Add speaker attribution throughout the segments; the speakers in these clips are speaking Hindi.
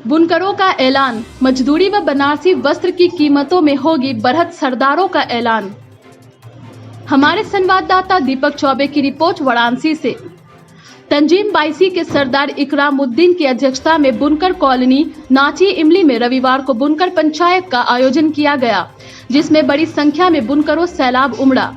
Speaker 1: बुनकरों का ऐलान, मजदूरी व बनारसी वस्त्र की कीमतों में होगी बढ़त, सरदारों का ऐलान। हमारे संवाददाता दीपक चौबे की रिपोर्ट वाराणसी से। तंजीम बाईसी के सरदार इकरामुद्दीन की अध्यक्षता में बुनकर कॉलोनी नाची इमली में रविवार को बुनकर पंचायत का आयोजन किया गया, जिसमें बड़ी संख्या में बुनकरों सैलाब उमड़ा।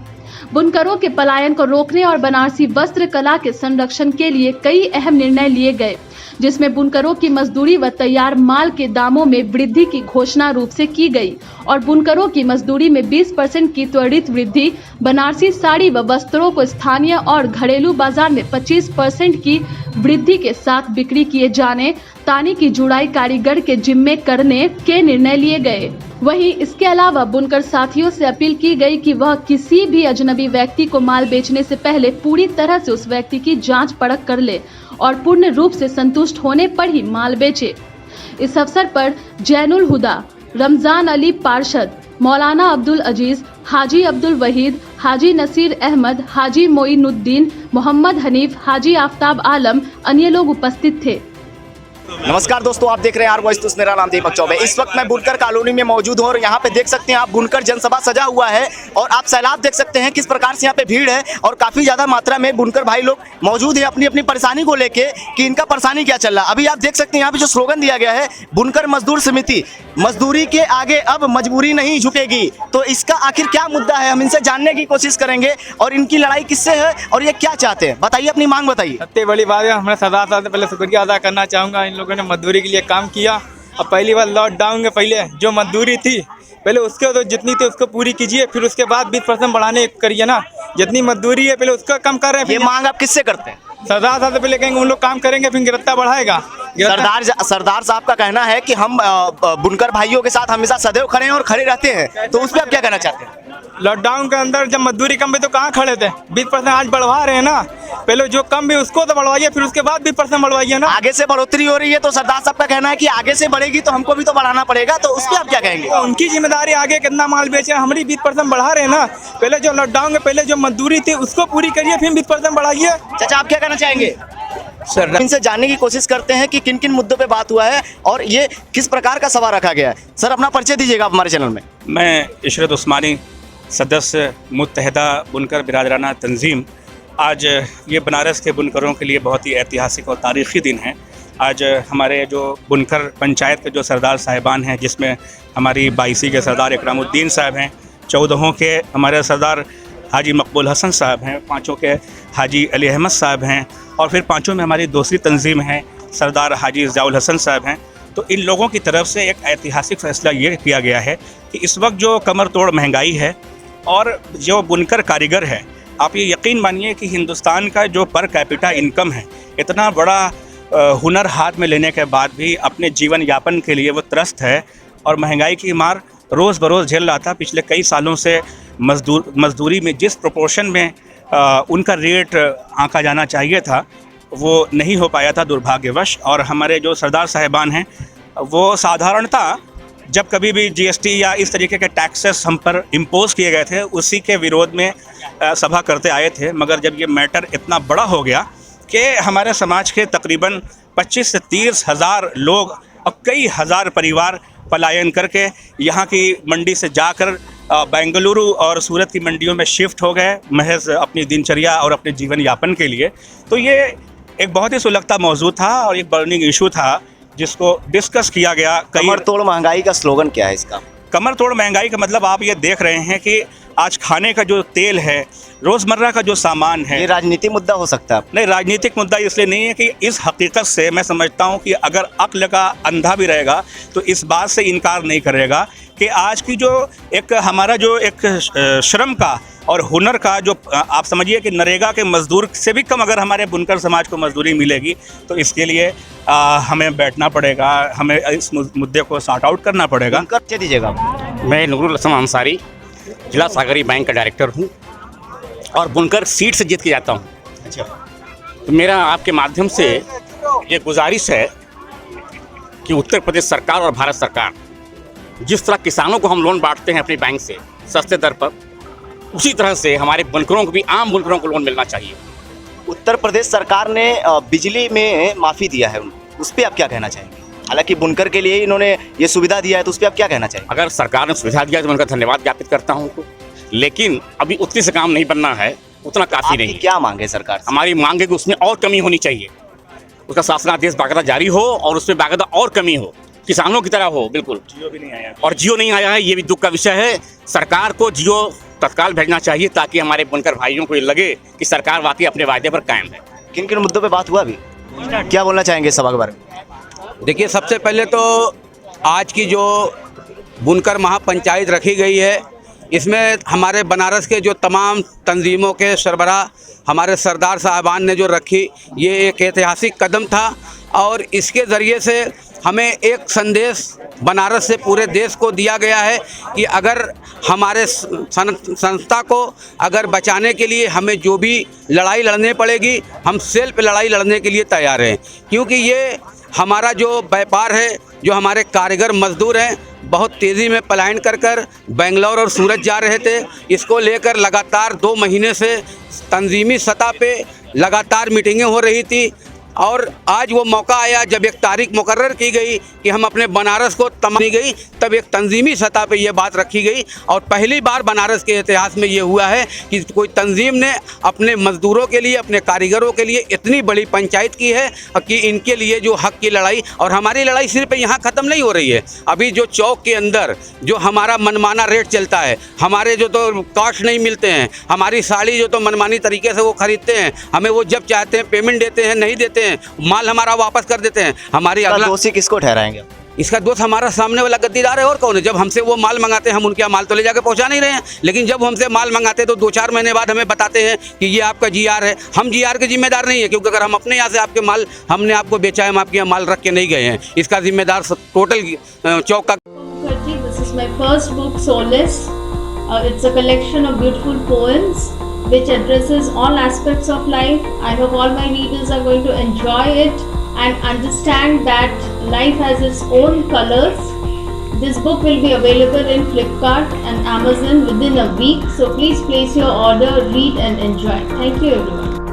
Speaker 1: बुनकरों के पलायन को रोकने और बनारसी वस्त्र कला के संरक्षण के लिए कई अहम निर्णय लिए गए, जिसमें बुनकरों की मजदूरी व तैयार माल के दामों में वृद्धि की घोषणा रूप से की गई और बुनकरों की मजदूरी में 20% की त्वरित वृद्धि, बनारसी साड़ी व वस्त्रों को स्थानीय और घरेलू बाजार में 25% की वृद्धि के साथ बिक्री किए जाने, तानी की जुड़ाई कारीगर के जिम्मे करने के निर्णय लिए गए। वहीं इसके अलावा बुनकर साथियों से अपील की गई कि वह किसी भी अजनबी व्यक्ति को माल बेचने से पहले पूरी तरह से उस व्यक्ति की जांच परख कर ले और पूर्ण रूप से संतुष्ट होने पर ही माल बेचे। इस अवसर पर जैनुल हुदा, रमजान अली पार्षद, मौलाना अब्दुल अजीज, हाजी अब्दुल वहीद, हाजी नसीर अहमद, हाजी मोइनुद्दीन, मोहम्मद हनीफ, हाजी आफ्ताब आलम, अन्य लोग उपस्थित थे।
Speaker 2: नमस्कार दोस्तों, आप देख रहे हैं आर वॉइस न्यूज़। मेरा नाम दीपक चौबे। इस वक्त मैं बुनकर कॉलोनी में मौजूद हूँ और यहाँ पे देख सकते हैं आप बुनकर जनसभा सजा हुआ है और आप सैलाब देख सकते हैं किस प्रकार से यहाँ पे भीड़ है और काफ़ी ज़्यादा मात्रा में बुनकर भाई लोग मौजूद हैं अपनी अपनी परेशानी को लेके कि इनका परेशानी क्या चल रहा है। अभी आप देख सकते हैं यहाँ पे जो स्लोगन दिया गया है, बुनकर मजदूर समिति, मजदूरी के आगे अब मजबूरी नहीं झुकेगी। तो इसका आखिर क्या मुद्दा है, हम इनसे जानने की कोशिश करेंगे और इनकी लड़ाई किससे है और ये क्या चाहते हैं। बताइए, अपनी मांग बताइए।
Speaker 3: सबसे बड़ी बात है, हमें सरदार साहब से पहले शुक्रिया अदा करना चाहूँगा। इन लोगों ने मजदूरी के लिए काम किया और पहली बार लॉकडाउन के पहले जो मजदूरी थी पहले उसके तो जितनी थी उसको पूरी कीजिए, फिर उसके बाद 20% बढ़ाने करिए ना। जितनी मजदूरी है पहले उसका कम कर रहे हैं।
Speaker 2: ये मांग आप किससे करते हैं?
Speaker 3: सरदार साहब से पहले कहेंगे, उन लोग काम करेंगे फिर गिरफ्तार बढ़ाएगा।
Speaker 2: सरदार साहब का कहना है कि हम बुनकर भाइयों के साथ हमेशा सदैव खड़े हैं और खड़े रहते हैं, तो उस पर आप क्या कहना चाहते हैं?
Speaker 3: लॉकडाउन के अंदर जब मजदूरी कम भी तो कहाँ खड़े थे? 20% आज बढ़वा रहे हैं ना। पहले जो कम भी उसको तो बढ़वाइए, फिर उसके बाद 20% बढ़वाइए ना।
Speaker 2: आगे से बढ़ोतरी हो रही है तो सरदार साहब का कहना है कि आगे से बढ़ेगी तो हमको भी तो बढ़ाना पड़ेगा, तो उस पर आप क्या कहेंगे?
Speaker 3: तो उनकी जिम्मेदारी, आगे कितना माल बेचे, हमारी 20% बढ़ा रहे हैं ना। पहले जो लॉकडाउन के पहले जो मजदूरी थी उसको पूरी करिए, फिर 20% बढ़ाइए।
Speaker 2: चाचा, आप क्या कहना चाहेंगे? सर, इनसे जानने की कोशिश करते हैं कि किन किन मुद्दों पे बात हुआ है और ये किस प्रकार का सवाल रखा गया है। सर, अपना परिचय दीजिएगा हमारे चैनल में।
Speaker 4: मैं इशरत उस्मानी, सदस्य मुत्तहिदा बुनकर बिरादराना तंजीम। आज ये बनारस के बुनकरों के लिए बहुत ही ऐतिहासिक और तारीख़ी दिन है। आज हमारे जो बुनकर पंचायत के जो सरदार साहिबान हैं, जिसमें हमारी बाईसी के सरदार इकरामुद्दीन साहब हैं, 14 के हमारे सरदार हाजी मकबूल हसन साहब हैं, 5 के हाजी अली अहमद साहब हैं और फिर 5 में हमारी दूसरी तंजीम है सरदार हाजी ज़ियाउल हसन साहब हैं। तो इन लोगों की तरफ से एक ऐतिहासिक फ़ैसला ये किया गया है कि इस वक्त जो कमर तोड़ महंगाई है और जो बुनकर कारीगर है, आप ये यकीन मानिए कि हिंदुस्तान का जो पर कैपिटा इनकम है, इतना बड़ा हुनर हाथ में लेने के बाद भी अपने जीवन यापन के लिए वो त्रस्त है और महंगाई की मार रोज़ बरोज़ झेल रहा था। पिछले कई सालों से मजदूरी में जिस प्रोपोर्शन में उनका रेट आंका जाना चाहिए था वो नहीं हो पाया था दुर्भाग्यवश। और हमारे जो सरदार साहिबान हैं वो साधारणतः जब कभी भी जीएसटी या इस तरीके के टैक्सेस हम पर इम्पोज किए गए थे उसी के विरोध में सभा करते आए थे। मगर जब ये मैटर इतना बड़ा हो गया कि हमारे समाज के तकरीबन 25 से 30 हज़ार लोग और कई हज़ार परिवार पलायन करके यहाँ की मंडी से जाकर बेंगलुरु और सूरत की मंडियों में शिफ्ट हो गए महज अपनी दिनचर्या और अपने जीवन यापन के लिए। तो ये एक बहुत ही सुलगता मौजू था और एक बर्निंग इशू था जिसको डिस्कस किया गया।
Speaker 2: कमर तोड़ महंगाई का स्लोगन क्या है इसका?
Speaker 4: कमर तोड़ महंगाई का मतलब आप ये देख रहे हैं कि आज खाने का जो तेल है, रोज़मर्रा का जो सामान है,
Speaker 2: ये राजनीतिक मुद्दा हो सकता है?
Speaker 4: नहीं, राजनीतिक मुद्दा इसलिए नहीं है कि इस हकीकत से मैं समझता हूँ कि अगर अक्ल का अंधा भी रहेगा तो इस बात से इनकार नहीं करेगा कि आज की जो एक हमारा जो एक श्रम का और हुनर का जो आप समझिए कि नरेगा के मज़दूर से भी कम अगर हमारे बुनकर समाज को मजदूरी मिलेगी तो इसके लिए हमें बैठना पड़ेगा, हमें इस मुद्दे को सॉर्ट आउट करना पड़ेगा।
Speaker 2: कर दीजिएगा।
Speaker 5: मैं नूरुल हसन अंसारी, जिला सागरी बैंक का डायरेक्टर हूँ और बुनकर सीट से जीत के जाता हूँ।
Speaker 2: अच्छा,
Speaker 5: तो मेरा आपके माध्यम से ये गुजारिश है कि उत्तर प्रदेश सरकार और भारत सरकार जिस तरह किसानों को हम लोन बांटते हैं अपनी बैंक से सस्ते दर पर, उसी तरह से हमारे बुनकरों को भी, आम बुनकरों को लोन मिलना चाहिए।
Speaker 2: उत्तर प्रदेश सरकार ने बिजली में माफ़ी दिया है, उस पर आप क्या कहना चाहेंगे? हालांकि बुनकर के लिए इन्होंने ये सुविधा दिया है, तो उस पर आप क्या कहना चाहिए?
Speaker 5: अगर सरकार ने सुविधा दिया तो मैं उनका धन्यवाद ज्ञापित करता हूँ उनको, लेकिन अभी उतनी से काम नहीं बनना है, उतना काफ़ी
Speaker 2: आपकी
Speaker 5: नहीं है।
Speaker 2: क्या मांग है सरकार से?
Speaker 5: हमारी मांग है कि उसमें और कमी होनी चाहिए, उसका शासनादेश बाकायदा जारी हो और उसमें बाकायदा और कमी हो, किसानों की तरह हो। बिल्कुल जियो भी नहीं आया, और जियो नहीं आया है, ये भी दुख का विषय है। सरकार को जियो तत्काल भेजना चाहिए ताकि हमारे बुनकर भाइयों को ये लगे कि सरकार वाकई अपने वायदे पर कायम है।
Speaker 2: किन किन मुद्दों पे बात हुआ अभी, क्या बोलना चाहेंगे सभा के बारे में?
Speaker 6: देखिए, सबसे पहले तो आज की जो बुनकर महापंचायत रखी गई है, इसमें हमारे बनारस के जो तमाम तंजीमों के सरबराह हमारे सरदार साहबान ने जो रखी, ये एक ऐतिहासिक कदम था और इसके ज़रिए से हमें एक संदेश बनारस से पूरे देश को दिया गया है कि अगर हमारे संस्था को अगर बचाने के लिए हमें जो भी लड़ाई लड़ने पड़ेगी, हम सेल्फ लड़ाई लड़ने के लिए तैयार हैं, क्योंकि ये हमारा जो व्यापार है, जो हमारे कारीगर मजदूर हैं, बहुत तेज़ी में पलायन कर बेंगलोर और सूरत जा रहे थे। इसको लेकर लगातार 2 महीने से तंजीमी सतह पे लगातार मीटिंगें हो रही थी और आज वो मौका आया जब एक तारीख मुकर्रर की गई कि हम अपने बनारस को तमामी गई, तब एक तंजीमी सतह पे ये बात रखी गई और पहली बार बनारस के इतिहास में ये हुआ है कि कोई तंजीम ने अपने मज़दूरों के लिए, अपने कारीगरों के लिए इतनी बड़ी पंचायत की है कि इनके लिए जो हक़ की लड़ाई, और हमारी लड़ाई सिर्फ यहाँ ख़त्म नहीं हो रही है। अभी जो चौक के अंदर जो हमारा मनमाना रेट चलता है, हमारे जो तो कास्ट नहीं मिलते हैं, हमारी साड़ी जो तो मनमानी तरीके से वो ख़रीदते हैं, हमें वो जब चाहते हैं पेमेंट देते हैं, नहीं देते हैं, माल हमारा वापस कर देते हैं। हमारी अगला
Speaker 2: दोषी किसको ठहराएंगे?
Speaker 6: इसका दोस्त हमारा सामने वाला गद्दीदार है, और कौन है? जब हमसे वो माल मंगाते हैं, हम उनके यहाँ माल तो ले जाके पहुँचा नहीं रहे हैं, लेकिन जब हमसे माल मंगाते हैं तो 2-4 महीने बाद हमें बताते हैं कि ये आपका जीआर है। हम जीआर के जिम्मेदार नहीं है, क्योंकि अगर हम अपने यहाँ से आपके माल, हमने आपको बेचा है, हम आपके यहाँ माल रख के नहीं गए हैं, इसका जिम्मेदार टोटल चौक का।
Speaker 7: This is my first book, Solace. It's a collection of beautiful poems which addresses all aspects of life. I hope all my readers are going to enjoy it and understand that life has its own colors. This book will be available in Flipkart and Amazon within a week. So please place your order, read and enjoy. Thank you everyone.